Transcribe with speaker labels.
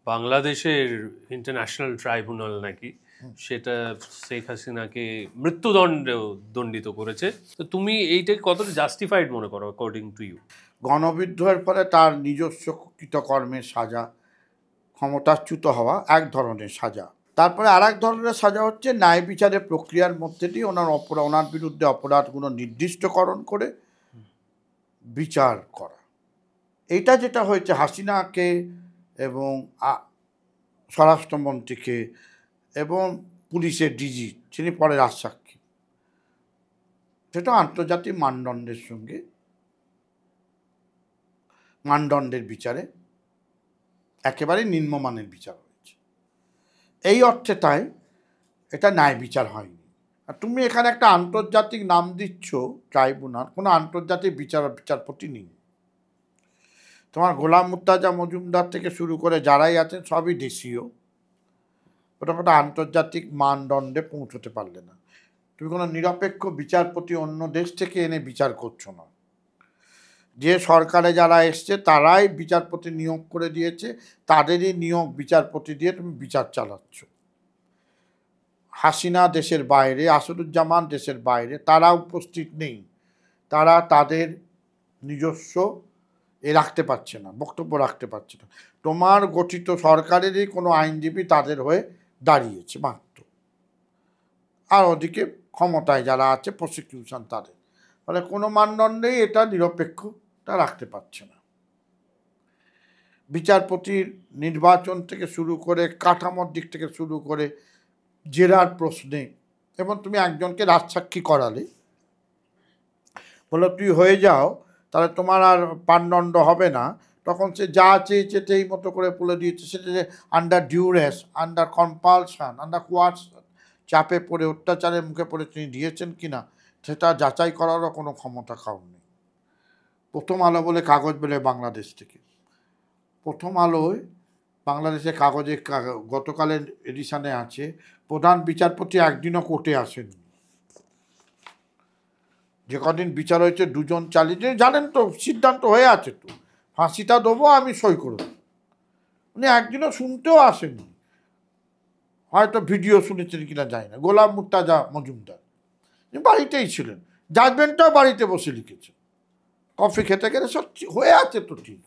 Speaker 1: বাংলাদেশের international tribunal নাকি সেটা শেখ হাসিনাকে মৃত্যুদণ্ডে দণ্ডিত করেছে। তো তুমি এইটাকে কতটা জাস্টিফাইড মনে করো অ্যাকর্ডিং টু ইউ?
Speaker 2: গণবিদ্রোহের ফলে তার নিজস্ব কৃতকর্মের সাজা, ক্ষমতাচ্যুত হওয়া এক ধরনের সাজা। তারপরে আর এক ধরনের সাজা হচ্ছে ন্যায় বিচারের প্রক্রিয়ার মধ্যে দিয়ে ওনার বিরুদ্ধে অপরাধগুলো নির্দিষ্টকরণ করে বিচার করা। এইটা যেটা হয়েছে হাসিনাকে এবং স্বরাষ্ট্রমন্ত্রীকে এবং পুলিশের ডিজি, যিনি পরে রাজসাক্ষী, সেটা আন্তর্জাতিক মানদণ্ডের বিচারে একেবারে নিম্নমানের বিচার হয়েছে। এই অর্থে তাই এটা ন্যায় বিচার হয়নি। আর তুমি এখানে একটা আন্তর্জাতিক নাম দিচ্ছ ট্রাইব্যুনাল, কোনো আন্তর্জাতিক বিচারপতি নেই। তোমার গোলাম মুর্তজা মজুমদার থেকে শুরু করে যারাই আছেন সবই দেশীয়, ওটা একটা আন্তর্জাতিক মানদণ্ডে পৌঁছতে পারলে না। তুমি কোনো নিরপেক্ষ বিচারপতি অন্য দেশ থেকে এনে বিচার করছো না। যে সরকারে যারা এসছে তারাই বিচারপতি নিয়োগ করে দিয়েছে, তাদেরই নিয়োগ বিচারপতি দিয়ে তুমি বিচার চালাচ্ছ। হাসিনা দেশের বাইরে, আসাদুজ্জামান দেশের বাইরে, তারা উপস্থিত নেই, তারা তাদের নিজস্ব রাখতে পারছে না, বক্তব্য রাখতে পারছে না। তোমার গঠিত সরকারেরই কোনো আইনজীবী তাদের হয়ে দাঁড়িয়েছে মাত্র, আর ওদিকে ক্ষমতায় যারা আছে প্রসিকিউশন তাদের, ফলে কোনো মানদণ্ডেই এটা নিরপেক্ষতা রাখতে পারছে না। বিচারপতির নির্বাচন থেকে শুরু করে কাঠামোর দিক থেকে শুরু করে জেরার প্রশ্নে, এবং তুমি একজনকে রাজসাক্ষী করালে বলে তুই হয়ে যাও, তাহলে তোমার আর প্রাণদণ্ড হবে না, তখন সে যা চেয়েছে সেই মতো করে বলে দিয়েছে। সেটা যে আন্ডার ডিউরেস, আন্ডার কম্পালশন, আন্ডার কোয়ার্সন, চাপে পড়ে, অত্যাচারের মুখে পড়ে তিনি দিয়েছেন কি না সেটা যাচাই করারও কোনো ক্ষমতা কারণ নেই। প্রথম আলো বলে কাগজ বেরোয় বাংলাদেশ থেকে, প্রথম আলোয় বাংলাদেশের কাগজে গতকালের এডিশনে আছে প্রধান বিচারপতি একদিনও কোর্টে আসেনি। যে কদিন বিচার হয়েছে 2 জন 40 জন, জানেন তো সিদ্ধান্ত হয়ে আছে, তো ফাঁসিটা দেবো, আমি সই করব, উনি একদিনও শুনতেও আসেনি। হয়তো ভিডিও শুনেছেন কিনা জানি না। গোলাম মুর্তজা মজুমদার বাড়িতেই ছিলেন, জাজমেন্টটাও বাড়িতে বসে লিখেছেন, কফি খেতে খেতে, সব হয়ে আছে তো ঠিক।